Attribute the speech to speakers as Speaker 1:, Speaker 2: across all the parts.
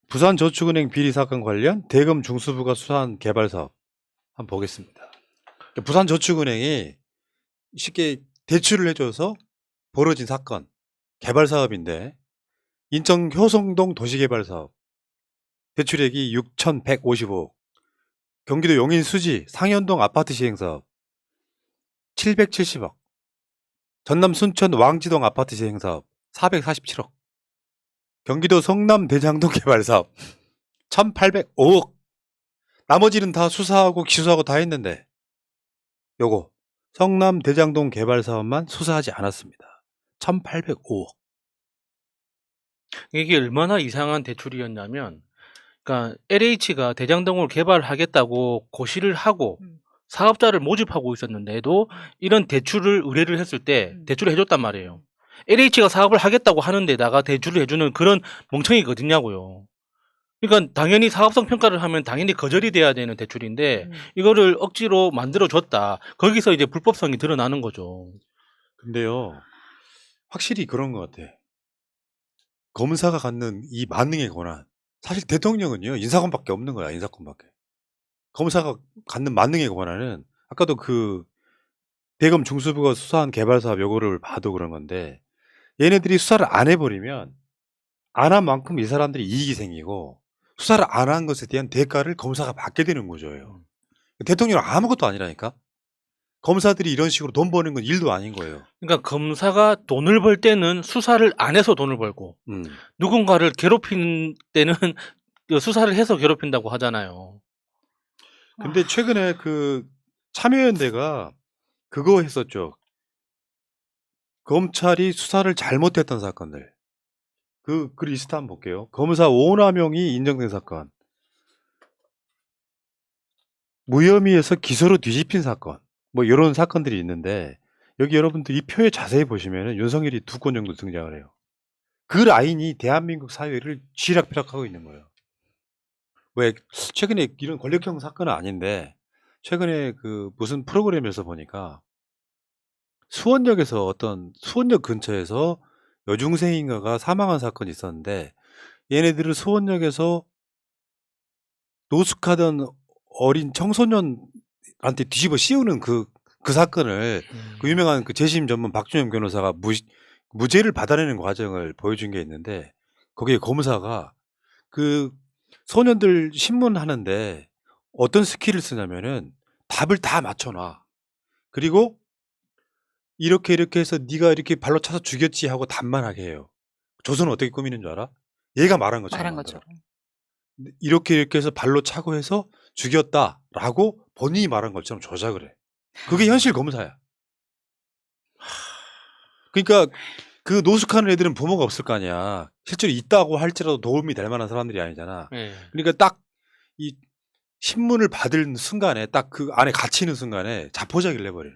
Speaker 1: 부산저축은행 비리 사건 관련 대검 중수부가 수사한 개발 사업 한번 보겠습니다. 부산저축은행이 쉽게 대출을 해줘서 벌어진 사건, 개발 사업인데 인천 효성동 도시개발 사업 대출액이 6,155억, 경기도 용인 수지 상현동 아파트 시행 사업 770억, 전남 순천 왕지동 아파트 시행 사업 447억, 경기도 성남 대장동 개발 사업 1,805억. 나머지는 다 수사하고 기소하고 다 했는데 요거 성남 대장동 개발 사업만 수사하지 않았습니다. 1,805억.
Speaker 2: 이게 얼마나 이상한 대출이었냐면, 그러니까 LH가 대장동을 개발하겠다고 고시를 하고 사업자를 모집하고 있었는데도 이런 대출을 의뢰를 했을 때 대출을 해줬단 말이에요. LH가 사업을 하겠다고 하는데다가 대출을 해주는 그런 멍청이가 어딨냐고요. 그러니까 당연히 사업성 평가를 하면 당연히 거절이 돼야 되는 대출인데 이거를 억지로 만들어줬다. 거기서 이제 불법성이 드러나는 거죠.
Speaker 1: 근데요, 확실히 그런 것 같아. 검사가 갖는 이 만능의 권한. 사실 대통령은요, 인사권밖에 없는 거야, 인사권밖에. 검사가 갖는 만능의 권한은 아까도 그 대검 중수부가 수사한 개발 사업 요거를 봐도 그런 건데 얘네들이 수사를 안 해버리면 안 한 만큼 이 사람들이 이익이 생기고 수사를 안 한 것에 대한 대가를 검사가 받게 되는 거죠. 대통령은 아무것도 아니라니까. 검사들이 이런 식으로 돈 버는 건 일도 아닌 거예요.
Speaker 2: 그러니까 검사가 돈을 벌 때는 수사를 안 해서 돈을 벌고 누군가를 괴롭히는 때는 수사를 해서 괴롭힌다고 하잖아요.
Speaker 1: 근데 최근에 그 참여연대가 그거 했었죠. 검찰이 수사를 잘못했던 사건들. 그 리스트 한번 볼게요. 검사 오남용이 인정된 사건. 무혐의에서 기소로 뒤집힌 사건. 뭐 이런 사건들이 있는데 여기 여러분들 이 표에 자세히 보시면 윤석열이 2건 정도 등장을 해요. 그 라인이 대한민국 사회를 쥐락펴락하고 있는 거예요. 왜 최근에 이런 권력형 사건은 아닌데 최근에 그 무슨 프로그램에서 보니까 수원역에서 어떤 수원역 근처에서 여중생인가가 사망한 사건이 있었는데 얘네들을 수원역에서 노숙하던 어린 청소년한테 뒤집어 씌우는 그 사건을 그 유명한 그 재심 전문 박준영 변호사가 무죄를 받아내는 과정을 보여준 게 있는데 거기에 검사가 그 소년들 신문하는데 어떤 스킬을 쓰냐면은 답을 다 맞춰놔. 그리고 이렇게 해서 네가 이렇게 발로 차서 죽였지 하고 답만 하게 해요. 조선은 어떻게 꾸미는 줄 알아? 얘가 말한 것처럼 만들어. 이렇게 해서 발로 차고 해서 죽였다라고 본인이 말한 것처럼 조작을 해. 그게 현실 검사야. 그러니까 그 노숙하는 애들은 부모가 없을 거 아니야. 실제로 있다고 할지라도 도움이 될 만한 사람들이 아니잖아. 그러니까 딱 이 신문을 받은 순간에 딱 그 안에 갇히는 순간에 자포자기를 해버려요.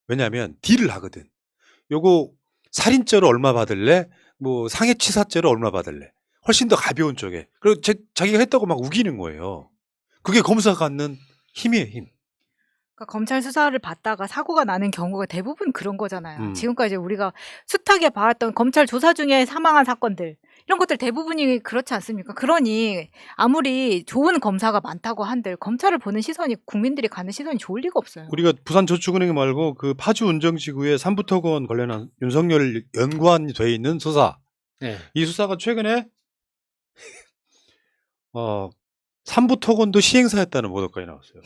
Speaker 1: 왜냐하면 딜을 하거든. 요거 살인죄로 얼마 받을래? 뭐 상해치사죄로 얼마 받을래? 훨씬 더 가벼운 쪽에. 그리고 자기가 했다고 막 우기는 거예요. 그게 검사가 갖는 힘이에요, 힘.
Speaker 3: 그러니까 검찰 수사를 받다가 사고가 나는 경우가 대부분 그런 거잖아요. 지금까지 우리가 숱하게 봐왔던 검찰 조사 중에 사망한 사건들 이런 것들 대부분이 그렇지 않습니까? 그러니 아무리 좋은 검사가 많다고 한들 검찰을 보는 시선이 국민들이 가는 시선이 좋을 리가 없어요.
Speaker 1: 우리가 부산저축은행 말고 그 파주 운정지구의 삼부토건 관련한 윤석열 연관이 돼 있는 수사. 이 수사가 최근에 삼부토건도 시행사였다는 보도까지 나왔어요.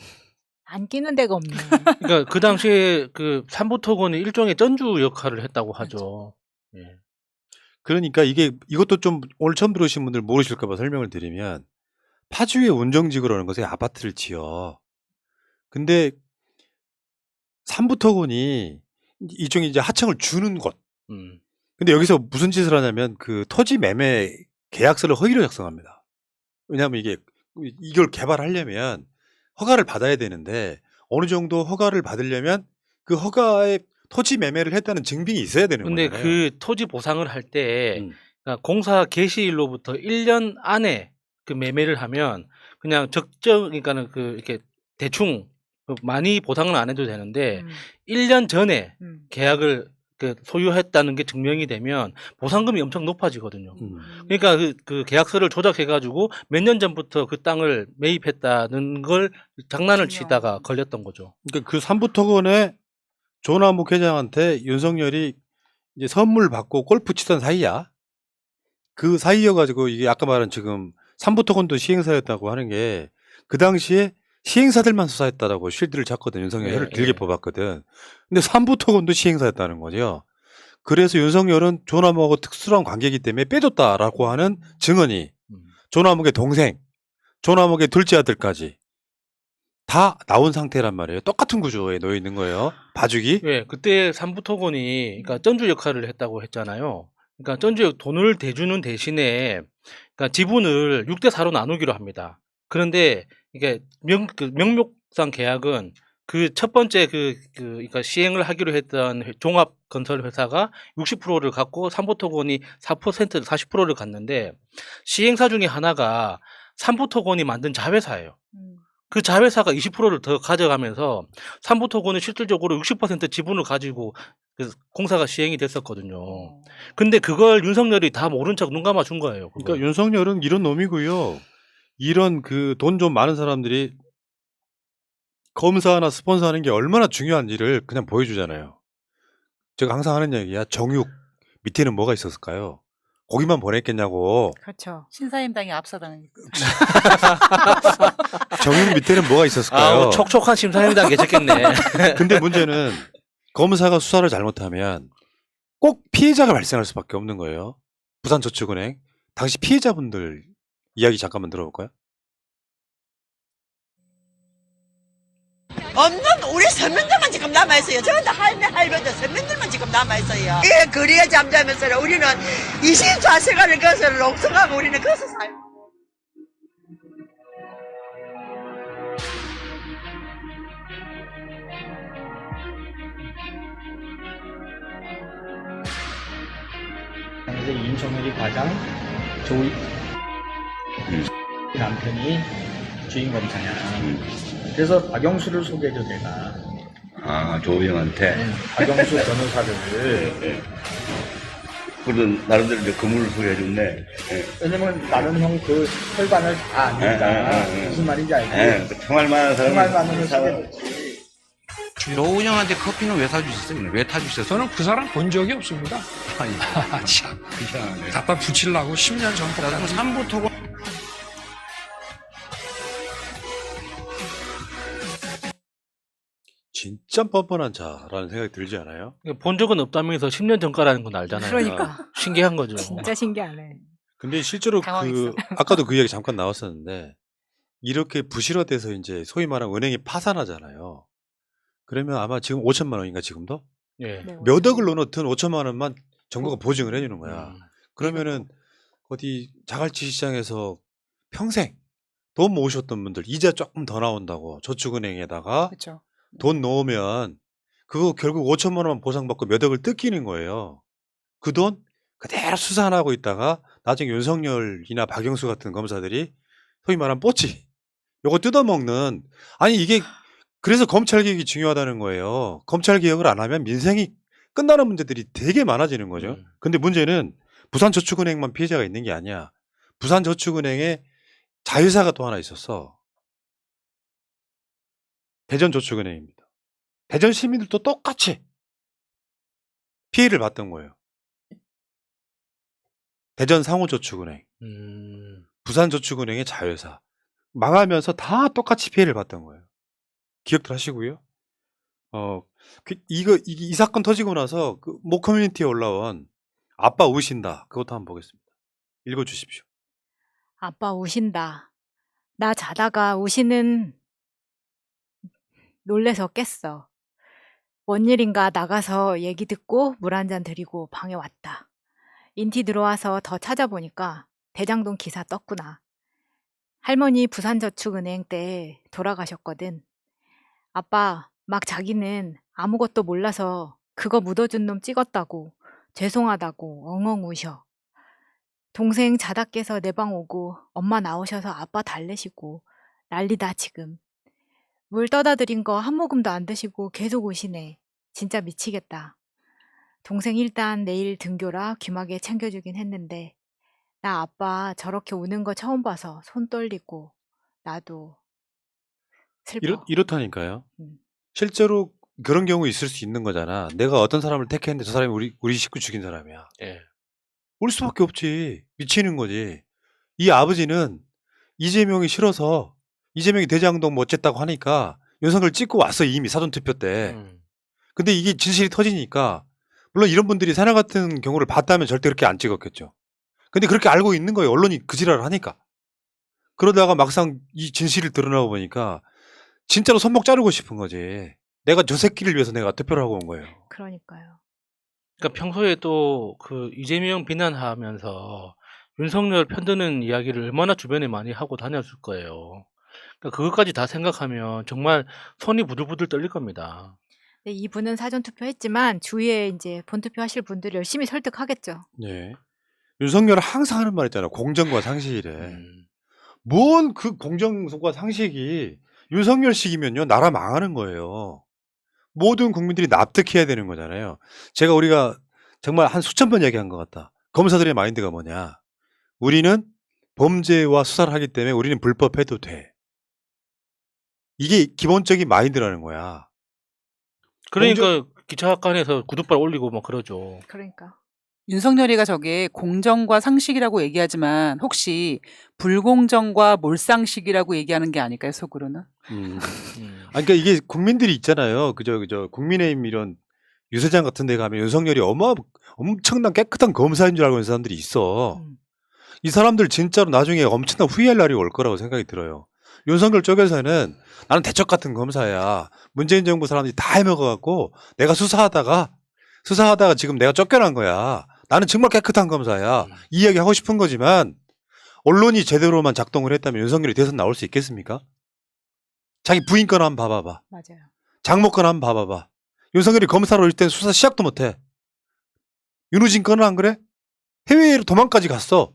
Speaker 3: 안 끼는 데가 없네.
Speaker 2: 그러니까 그 당시에 그 삼부토건이 일종의 전주 역할을 했다고 하죠. 예.
Speaker 1: 그러니까 이것도 좀 오늘 처음 들으신 분들 모르실까 봐 설명을 드리면 파주의 운정지구라는 것에 아파트를 지어. 근데 삼부토건이 일종의 이제 하청을 주는 곳. 근데 여기서 무슨 짓을 하냐면 그 토지 매매 계약서를 허위로 작성합니다. 왜냐하면 이걸 개발하려면 허가를 받아야 되는데 어느 정도 허가를 받으려면 그 허가에 토지 매매를 했다는 증빙이 있어야 되는 거잖아요.
Speaker 2: 근데 그 토지 보상을 할 때 그러니까 공사 개시일로부터 1년 안에 그 매매를 하면 그냥 그러니까는 그 이렇게 대충 많이 보상은 안 해도 되는데 1년 전에 계약을 그 소유했다는 게 증명이 되면 보상금이 엄청 높아지거든요.
Speaker 1: 음.
Speaker 2: 그러니까 그 계약서를 조작해가지고 몇 년 전부터 그 땅을 매입했다는 걸 장난을 치다가 걸렸던 거죠.
Speaker 1: 그러니까 그 삼부토건의 조남욱 회장한테 윤석열이 이제 선물 받고 골프 치던 사이야. 그 사이여가지고 이게 아까 말한 지금 삼부토건도 시행사였다고 하는 게 그 당시에 시행사들만 수사했다라고 쉴드를 찼거든. 윤석열이 혀를 길게 뽑았거든. 근데 삼부토건도 시행사였다는 거죠. 그래서 윤석열은 조남욱하고 특수한 관계이기 때문에 빼줬다라고 하는 증언이 조남욱의 동생, 조남욱의 둘째 아들까지 다 나온 상태란 말이에요. 똑같은 구조에 놓여 있는 거예요. 봐주기.
Speaker 2: 예, 그때 삼부토건이 그러니까 전주 역할을 했다고 했잖아요. 그러니까 전주에 돈을 대주는 대신에 그러니까 지분을 6대 4로 나누기로 합니다. 그런데 이게 명목상 계약은 그 첫 번째 그러니까 시행을 하기로 했던 종합 건설 회사가 60%를 갖고 삼부토건이 4% 40%를 갖는데 시행사 중에 하나가 삼부토건이 만든 자회사예요. 그 자회사가 20%를 더 가져가면서 삼부토건은 실질적으로 60% 지분을 가지고 그 공사가 시행이 됐었거든요. 근데 그걸 윤석열이 다 모른 척 눈 감아 준 거예요. 그걸.
Speaker 1: 그러니까 윤석열은 이런 놈이고요. 이런 그 돈 좀 많은 사람들이 검사나 스폰서 하는 게 얼마나 중요한지를 그냥 보여주잖아요. 제가 항상 하는 얘기야. 정육 밑에는 뭐가 있었을까요? 거기만 보냈겠냐고.
Speaker 3: 그렇죠.
Speaker 4: 신사임당이 앞서다니까.
Speaker 1: 정육 밑에는 뭐가 있었을까요?
Speaker 2: 촉촉한 심사임당 계셨겠네.
Speaker 1: 근데 문제는 검사가 수사를 잘못하면 꼭 피해자가 발생할 수밖에 없는 거예요. 부산저축은행. 당시 피해자분들 이야기 잠깐만 들어볼까요?
Speaker 5: 없는 우리 서민들만 지금 남아있어요. 전부 다 할매, 할배들 서민들만 지금 남아있어요. 이 거리에 잠자면서 우리는 24시간을 거기서 롱성하고 우리는 거기서 살고.
Speaker 6: 이제 윤석열이 과장, 조이 남편이 주인 검사냐. 그래서 박영수를 소개해줘 내가.
Speaker 7: 아, 조병한테.
Speaker 6: 박영수 변호사를.
Speaker 7: 그런 나름대로 이제 그물을 소개해줬네. 예.
Speaker 6: 왜냐면 나는 형 그 혈관을 다 아니까 무슨 말인지 알고.
Speaker 7: 예, 그 통할 만한 사람.
Speaker 6: 정말 많은 걸 소개해줬지.
Speaker 8: 노은영한테 커피는 왜 사주셨어요? 왜 타주셨어요?
Speaker 9: 저는 그 사람 본 적이 없습니다. 아니, 참, 그냥 갖다 붙이려고 10년 전부터.
Speaker 8: 나도 삼부토건
Speaker 1: 진짜 뻔뻔한 자라는 생각이 들지 않아요?
Speaker 2: 본 적은 없다면서 10년 전가라는 건 알잖아요.
Speaker 3: 그러니까
Speaker 2: 신기한 거죠.
Speaker 3: 진짜 신기하네.
Speaker 1: 근데 실제로
Speaker 4: 당황했어.
Speaker 1: 아까도 그 이야기 잠깐 나왔었는데 이렇게 부실화돼서 이제 소위 말하는 은행이 파산하잖아요. 그러면 아마 지금 5천만 원인가 지금도?
Speaker 2: 예.
Speaker 3: 네,
Speaker 1: 몇 억을 넣어놓든 5천만 원만 정부가 보증을 해주는 거야. 그러면은 어디 자갈치 시장에서 평생 돈 모으셨던 분들 이자 조금 더 나온다고 저축은행에다가
Speaker 4: 그렇죠.
Speaker 1: 돈 넣으면 그거 결국 5천만 원만 보상받고 몇 억을 뜯기는 거예요. 그 돈 그대로 수사 안 하고 있다가 나중에 윤석열이나 박영수 같은 검사들이 소위 말하는 뽀찌 요거 뜯어먹는 아니 이게 그래서 검찰개혁이 중요하다는 거예요. 검찰개혁을 안 하면 민생이 끝나는 문제들이 되게 많아지는 거죠. 근데 문제는 부산저축은행만 피해자가 있는 게 아니야. 부산저축은행에 자회사가 또 하나 있었어. 대전저축은행입니다. 대전 시민들도 똑같이 피해를 봤던 거예요. 대전상호저축은행, 부산저축은행의 자회사 망하면서 다 똑같이 피해를 봤던 거예요. 기억들 하시고요. 이 사건 터지고 나서 그 모 커뮤니티에 올라온 아빠 우신다 그것도 한번 보겠습니다. 읽어주십시오.
Speaker 3: 아빠 우신다. 나 자다가 우시는 놀래서 깼어. 뭔 일인가 나가서 얘기 듣고 물 한 잔 드리고 방에 왔다. 인티 들어와서 더 찾아보니까 대장동 기사 떴구나. 할머니 부산저축은행 때 돌아가셨거든. 아빠 막 자기는 아무것도 몰라서 그거 묻어준 놈 찍었다고 죄송하다고 엉엉 우셔. 동생 자다 깨서 내 방 오고 엄마 나오셔서 아빠 달래시고 난리다 지금. 물 떠다 드린 거 한 모금도 안 드시고 계속 우시네. 진짜 미치겠다. 동생 일단 내일 등교라 귀마개 챙겨주긴 했는데 나 아빠 저렇게 우는 거 처음 봐서 손 떨리고 나도 슬퍼.
Speaker 1: 이렇다니까요.
Speaker 3: 음.
Speaker 1: 실제로 그런 경우 있을 수 있는 거잖아. 내가 어떤 사람을 택했는데 저 사람이 우리 식구 죽인 사람이야.
Speaker 2: 예.
Speaker 1: 올 수밖에 없지. 미치는 거지. 이 아버지는 이재명이 싫어서 이재명이 대장동 뭐 어쨌다고 하니까 윤석열 찍고 왔어 이미 사전투표 때. 근데 이게 진실이 터지니까 물론 이런 분들이 사나 같은 경우를 봤다면 절대 그렇게 안 찍었겠죠. 근데 그렇게 알고 있는 거예요. 언론이 그 지랄을 하니까. 그러다가 막상 이 진실을 드러나고 보니까 진짜로 손목 자르고 싶은 거지. 내가 저 새끼를 위해서 내가 투표를 하고 온 거예요.
Speaker 3: 그러니까요.
Speaker 2: 그러니까 평소에 또 그 이재명 비난하면서 윤석열 편드는 이야기를 얼마나 주변에 많이 하고 다녔을 거예요. 그러니까 그것까지 다 생각하면 정말 손이 부들부들 떨릴 겁니다.
Speaker 3: 네, 이분은 사전 투표했지만 주위에 이제 본투표 하실 분들을 열심히 설득하겠죠.
Speaker 1: 네. 윤석열은 항상 하는 말 있잖아. 공정과 상식이래.
Speaker 2: 음.
Speaker 1: 뭔 그 공정과 상식이 윤석열식이면요 나라 망하는 거예요. 모든 국민들이 납득해야 되는 거잖아요. 우리가 정말 한 수천 번 얘기한 것 같다. 검사들의 마인드가 뭐냐. 우리는 범죄와 수사를 하기 때문에 우리는 불법해도 돼. 이게 기본적인 마인드라는 거야.
Speaker 2: 그러니까 기차학관에서 구두발 올리고 막 그러죠.
Speaker 3: 그러니까.
Speaker 4: 윤석열이가 저게 공정과 상식이라고 얘기하지만 혹시 불공정과 몰상식이라고 얘기하는 게 아닐까요, 속으로는?
Speaker 2: 음.
Speaker 1: 그러니까 이게 국민들이 있잖아요. 그저 국민의힘 이런 유세장 같은 데 가면 윤석열이 엄청난 깨끗한 검사인 줄 알고 있는 사람들이 있어. 이 사람들 진짜로 나중에 엄청난 후회할 날이 올 거라고 생각이 들어요. 윤석열 쪽에서는 나는 대척 같은 검사야. 문재인 정부 사람들이 다 해먹어갖고 내가 수사하다가 지금 내가 쫓겨난 거야. 나는 정말 깨끗한 검사야. 이 이야기 하고 싶은 거지만 언론이 제대로만 작동을 했다면 윤석열이 대선 나올 수 있겠습니까? 자기 부인 건 한번 봐봐봐.
Speaker 3: 맞아요.
Speaker 1: 장모 건 한번 봐봐봐. 윤석열이 검사로 올 땐 수사 시작도 못해. 윤우진 건은 안 그래? 해외로 도망까지 갔어.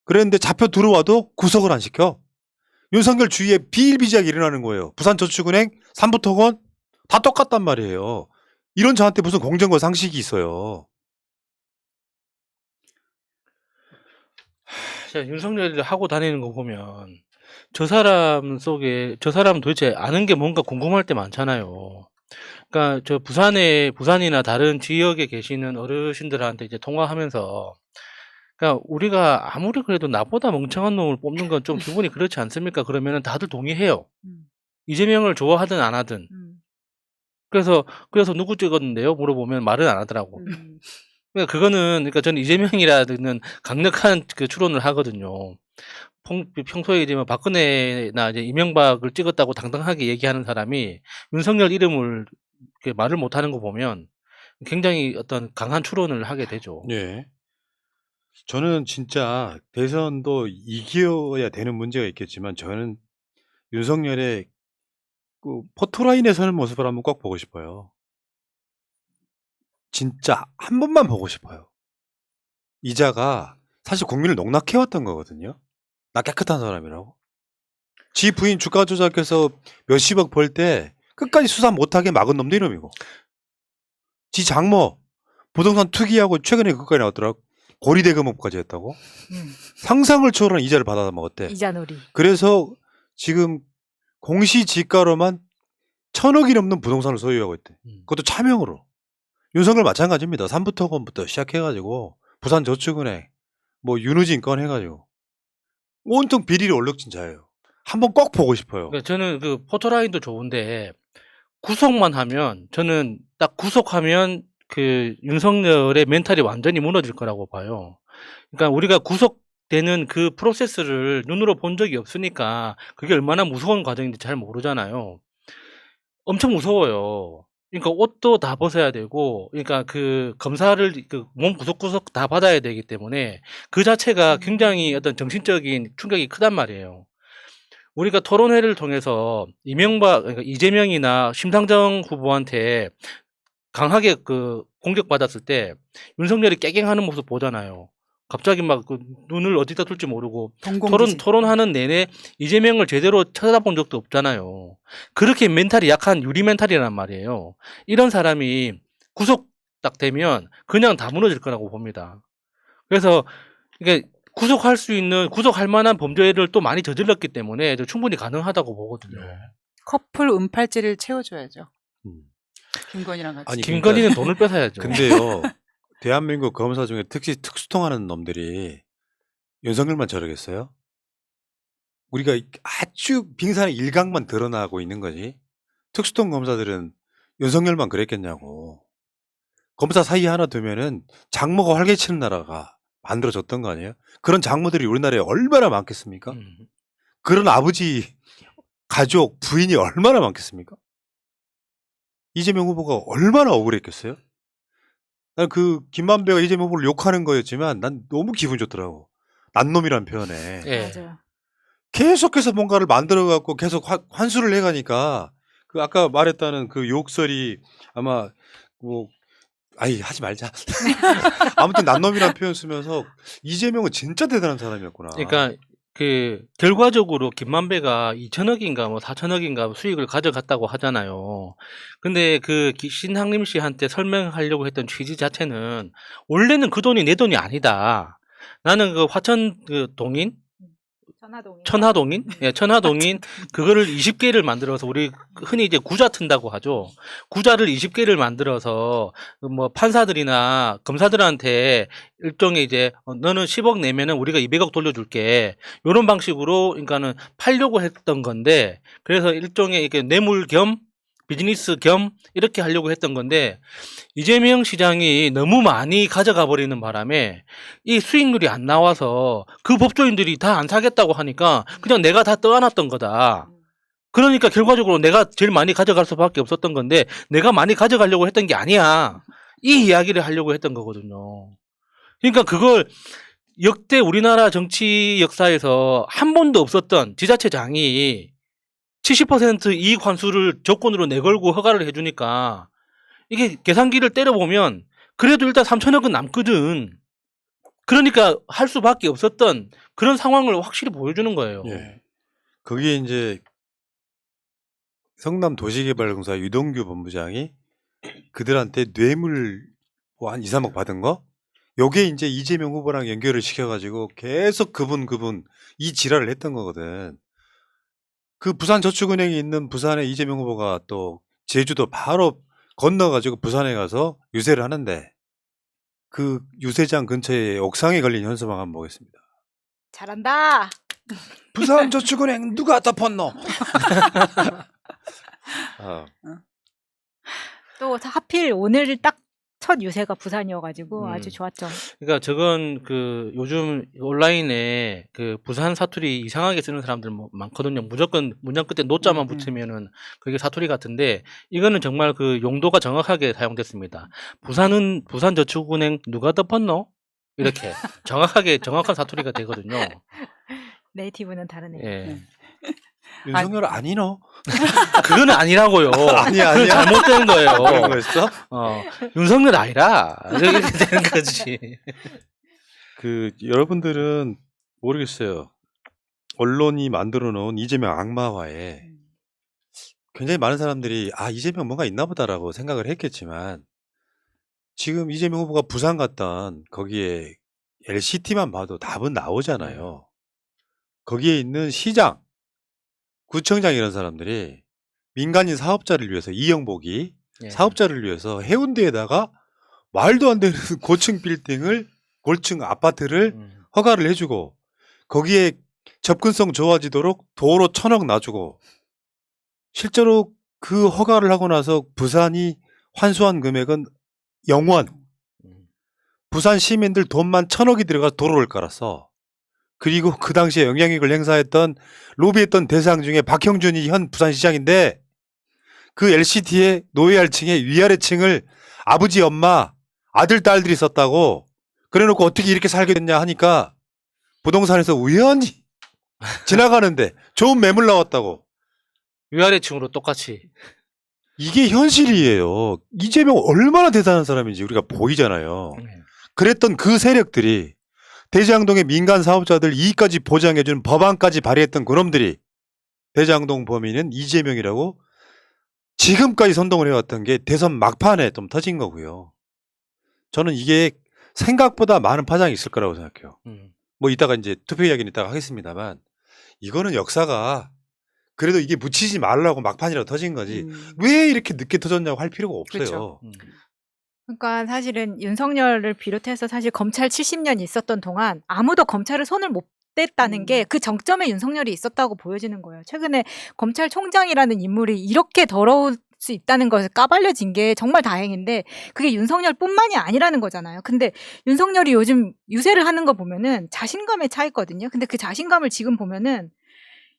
Speaker 1: 그랬는데 잡혀 들어와도 구속을 안 시켜. 윤석열 주위에 비일비재하게 일어나는 거예요. 부산저축은행, 삼부토건 다 똑같단 말이에요. 이런 저한테 무슨 공정과 상식이 있어요.
Speaker 2: 윤석열이 하고 다니는 거 보면 저 사람 도대체 아는 게 뭔가 궁금할 때 많잖아요. 그러니까 저 부산이나 다른 지역에 계시는 어르신들한테 이제 통화하면서 그러니까 우리가 아무리 그래도 나보다 멍청한 놈을 뽑는 건 좀 기분이 그렇지 않습니까? 그러면은 다들 동의해요. 이재명을 좋아하든 안 하든. 그래서 누구 찍었는데요? 물어보면 말은 안 하더라고. 그러니까 그러니까 저는 이재명이라는 강력한 그 추론을 하거든요. 평소에 이제 뭐 박근혜나 이제 이명박을 찍었다고 당당하게 얘기하는 사람이 윤석열 이름을 이렇게 말을 못하는 거 보면 굉장히 어떤 강한 추론을 하게 되죠.
Speaker 1: 예. 저는 진짜 대선도 이겨야 되는 문제가 있겠지만 저는 윤석열의 그 포토라인에 서는 모습을 한번 꼭 보고 싶어요. 진짜 한 번만 보고 싶어요. 이자가 사실 국민을 농락해왔던 거거든요. 나 깨끗한 사람이라고. 지 부인 주가 조작해서 몇십억 벌 때 끝까지 수사 못하게 막은 놈도 이놈이고. 지 장모 부동산 투기하고 최근에 그거까지 나왔더라고. 고리대금업까지 했다고. 상상을 초월한 이자를 받아 먹었대.
Speaker 3: 이자놀이.
Speaker 1: 그래서 지금 공시지가로만 1,000억이 넘는 부동산을 소유하고 있대. 그것도 차명으로. 윤석열 마찬가지입니다. 삼부토건부터 시작해가지고 부산저축은행, 뭐 윤우진 건 해가지고 온통 비리를 올력진 자예요. 한번 꼭 보고 싶어요.
Speaker 2: 그러니까 저는 그 포토라인도 좋은데 구속만 하면 저는 딱 구속하면 그 윤석열의 멘탈이 완전히 무너질 거라고 봐요. 그러니까 우리가 구속되는 그 프로세스를 눈으로 본 적이 없으니까 그게 얼마나 무서운 과정인지 잘 모르잖아요. 엄청 무서워요. 그러니까 옷도 다 벗어야 되고, 그러니까 그 검사를 그 몸 구석구석 다 받아야 되기 때문에 그 자체가 굉장히 어떤 정신적인 충격이 크단 말이에요. 우리가 토론회를 통해서 그러니까 이재명이나 심상정 후보한테 강하게 그 공격받았을 때 윤석열이 깨갱하는 모습 보잖아요. 갑자기 막 그 눈을 어디다 둘지 모르고 토론하는 내내 이재명을 제대로 쳐다본 적도 없잖아요. 그렇게 멘탈이 약한 유리 멘탈이란 말이에요. 이런 사람이 딱 되면 그냥 다 무너질 거라고 봅니다. 그래서 이게 구속할 만한 범죄를 또 많이 저질렀기 때문에 충분히 가능하다고 보거든요.
Speaker 4: 커플 은팔찌를 채워줘야죠.
Speaker 1: 음.
Speaker 4: 김건희랑 같이.
Speaker 1: 아니,
Speaker 2: 김건희는 돈을 뺏어야죠.
Speaker 1: 근데요, 대한민국 검사 중에 특수통하는 놈들이 윤석열만 저러겠어요? 우리가 아주 빙산의 일각만 드러나고 있는 거지. 특수통 검사들은 윤석열만 그랬겠냐고. 검사 사이 하나 두면은 장모가 활개치는 나라가 만들어졌던 거 아니에요? 그런 장모들이 우리나라에 얼마나 많겠습니까? 그런 아버지, 가족, 부인이 얼마나 많겠습니까? 이재명 후보가 얼마나 억울했겠어요? 난 그 김만배가 이재명 후보를 욕하는 거였지만 난 너무 기분 좋더라고. 난놈이란 표현에.
Speaker 2: 예.
Speaker 3: 맞아요.
Speaker 1: 계속해서 뭔가를 만들어갖고 계속 환수를 해가니까 그 아까 말했다는 그 욕설이 아마 뭐 아이 하지 말자. 아무튼 난놈이란 표현 쓰면서 이재명은 진짜 대단한 사람이었구나.
Speaker 2: 그러니까 그 결과적으로 김만배가 2천억인가 뭐 4천억인가 수익을 가져갔다고 하잖아요. 근데 그 신상림 씨한테 설명하려고 했던 취지 자체는 원래는 그 돈이 내 돈이 아니다. 나는 그 화천 그 동인 천화동인? 예, 천화동인 그거를 20개를 만들어서 우리 흔히 이제 구자 튼다고 하죠. 구자를 20개를 만들어서 뭐 판사들이나 검사들한테 일종의 이제 너는 10억 내면은 우리가 200억 돌려줄게. 이런 방식으로 그러니까는 팔려고 했던 건데 그래서 일종의 이렇게 뇌물 겸 비즈니스 겸 이렇게 하려고 했던 건데 이재명 시장이 너무 많이 가져가 버리는 바람에 이 수익률이 안 나와서 그 법조인들이 다 안 사겠다고 하니까 그냥 내가 다 떠안았던 거다. 그러니까 결과적으로 내가 제일 많이 가져갈 수밖에 없었던 건데 내가 많이 가져가려고 했던 게 아니야. 이 이야기를 하려고 했던 거거든요. 그러니까 그걸 역대 우리나라 정치 역사에서 한 번도 없었던 지자체장이 70% 이익 환수를 조건으로 내걸고 허가를 해주니까 이게 계산기를 때려보면 그래도 일단 3천억은 남거든. 그러니까 할 수밖에 없었던 그런 상황을 확실히 보여주는 거예요.
Speaker 1: 예. 거기에 이제 성남도시개발공사 유동규 본부장이 그들한테 뇌물 뭐 한 2, 3억 받은 거? 요게 이제 이재명 후보랑 연결을 시켜가지고 계속 그분 이 지랄을 했던 거거든. 그 부산저축은행이 있는 부산에 이재명 후보가 또 제주도 바로 건너가지고 부산에 가서 유세를 하는데 그 유세장 근처에 옥상에 걸린 현수막 한번 보겠습니다.
Speaker 3: 잘한다.
Speaker 1: 부산저축은행 누가 덮었노?
Speaker 3: 또 하필 오늘 딱 첫 유세가 부산이어가지고
Speaker 2: 음.
Speaker 3: 아주 좋았죠.
Speaker 2: 그러니까 저건 그 요즘 온라인에 그 부산 사투리 이상하게 쓰는 사람들 뭐 많거든요. 무조건 문장 끝에 노자만 붙이면은 그게 사투리 같은데 이거는 정말 그 용도가 정확하게 사용됐습니다. 부산저축은행 누가 덮었노? 이렇게 정확한 사투리가 되거든요.
Speaker 3: 네이티브는 다르네요.
Speaker 2: 예.
Speaker 1: 윤석열 아니노?
Speaker 2: 그건 아니라고요.
Speaker 1: 아니야.
Speaker 2: 잘못된 거예요.
Speaker 1: 그런 거였어?
Speaker 2: 윤석열 아니라 이렇게 되는 거지.
Speaker 1: 그 여러분들은 모르겠어요. 언론이 만들어 놓은 이재명 악마화에 굉장히 많은 사람들이 아 이재명 뭔가 있나 보다라고 생각을 했겠지만 지금 이재명 후보가 부산 갔던 거기에 LCT만 봐도 답은 나오잖아요. 거기에 있는 시장, 구청장 이런 사람들이 민간인 사업자를 위해서 이영복이
Speaker 2: 예.
Speaker 1: 사업자를 위해서 해운대에다가 말도 안 되는 고층 빌딩을 고층 아파트를 허가를 해주고 거기에 접근성 좋아지도록 도로 1,000억 놔주고 실제로 그 허가를 하고 나서 부산이 환수한 금액은 0원. 부산 시민들 돈만 1,000억이 들어가 도로를 깔았어. 그리고 그 당시에 영향력을 행사했던 로비했던 대상 중에 박형준이 현 부산시장인데 그 LCT의 노예할층의 위아래층을 아버지 엄마 아들 딸들이 썼다고 그래놓고 어떻게 이렇게 살게 됐냐 하니까 부동산에서 우연히 지나가는데 좋은 매물 나왔다고.
Speaker 2: 위아래층으로 똑같이.
Speaker 1: 이게 현실이에요. 이재명 얼마나 대단한 사람인지 우리가 보이잖아요. 그랬던 그 세력들이 대장동의 민간 사업자들 이익까지 보장해준 법안까지 발의했던 그놈들이 대장동 범인은 이재명이라고 지금까지 선동을 해왔던 게 대선 막판에 좀 터진 거고요. 저는 이게 생각보다 많은 파장이 있을 거라고 생각해요.
Speaker 2: 음.
Speaker 1: 뭐 이따가 이제 투표 이야기는 이따가 하겠습니다만 이거는 역사가 그래도 이게 묻히지 말라고 막판이라도 터진 거지 왜 이렇게 늦게 터졌냐고 할 필요가 없어요.
Speaker 4: 그렇죠.
Speaker 3: 그러니까 사실은 윤석열을 비롯해서 사실 검찰 70년 있었던 동안 아무도 검찰을 손을 못 댔다는 게 그 정점에 윤석열이 있었다고 보여지는 거예요. 최근에 검찰총장이라는 인물이 이렇게 더러울 수 있다는 것을 까발려진 게 정말 다행인데 그게 윤석열뿐만이 아니라는 거잖아요. 근데 윤석열이 요즘 유세를 하는 거 보면은 자신감에 차 있거든요. 근데 그 자신감을 지금 보면은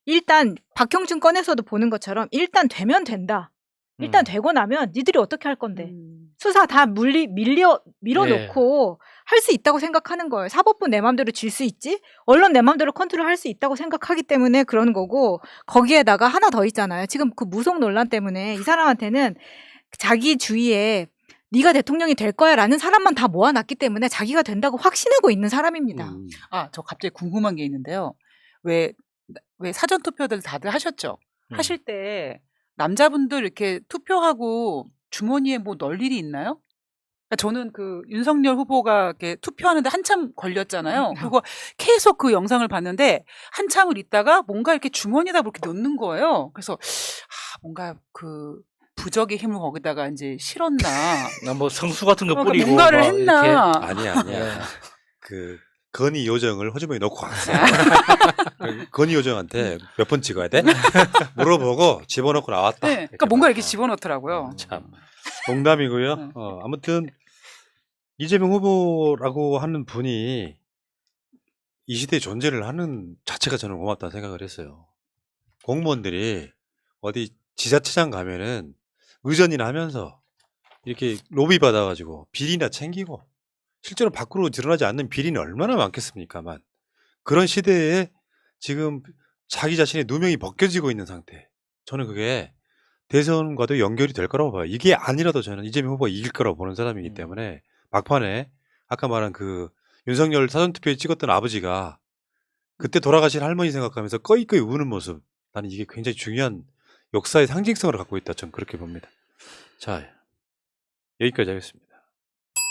Speaker 3: 일단 박형준 건에서도 보는 것처럼 일단 되면 된다. 일단 되고 나면 니들이 어떻게 할 건데 수사 다 밀어놓고 할 수 있다고 생각하는 거예요. 사법부 내 맘대로 질 수 있지 언론 내 맘대로 컨트롤할 수 있다고 생각하기 때문에 그러는 거고 거기에다가 하나 더 있잖아요. 지금 그 무속 논란 때문에 이 사람한테는 자기 주위에 네가 대통령이 될 거야 라는 사람만 다 모아놨기 때문에 자기가 된다고 확신하고 있는 사람입니다.
Speaker 4: 아, 저 갑자기 궁금한 게 있는데요. 왜 사전 투표들 다들 하셨죠? 하실 때 남자분들 이렇게 투표하고 주머니에 뭐 넣을 일이 있나요? 그러니까 저는 그 윤석열 후보가 이렇게 투표하는데 한참 걸렸잖아요. 그리고 계속 그 영상을 봤는데 한참을 있다가 뭔가 이렇게 주머니에다 그렇게 넣는 거예요. 그래서 뭔가 그 부적의 힘을 거기다가 이제 실었나?
Speaker 2: 뭐 성수 같은 거
Speaker 4: 그러니까
Speaker 2: 뿌리고
Speaker 4: 뭔가를
Speaker 2: 막
Speaker 4: 했나?
Speaker 1: 아니야. 그 건희 요정을 허주머니에 넣고 왔어요. 건희 요정한테 몇 번 찍어야 돼? 물어보고 집어넣고 나왔다.
Speaker 4: 네, 그러니까 뭔가 이렇게 집어넣더라고요.
Speaker 1: 참 농담이고요. 아무튼 이재명 후보라고 하는 분이 이 시대에 존재를 하는 자체가 저는 고맙다는 생각을 했어요. 공무원들이 어디 지자체장 가면은 의전이나 하면서 이렇게 로비 받아가지고 비리나 챙기고 실제로 밖으로 드러나지 않는 비리는 얼마나 많겠습니까만 그런 시대에 지금 자기 자신의 누명이 벗겨지고 있는 상태. 저는 그게 대선과도 연결이 될 거라고 봐요. 이게 아니라도 저는 이재명 후보가 이길 거라고 보는 사람이기 때문에 막판에 아까 말한 그 윤석열 사전투표에 찍었던 아버지가 그때 돌아가신 할머니 생각하면서 꺼이꺼이 우는 모습 나는 이게 굉장히 중요한 역사의 상징성을 갖고 있다. 저는 그렇게 봅니다. 자, 여기까지 하겠습니다.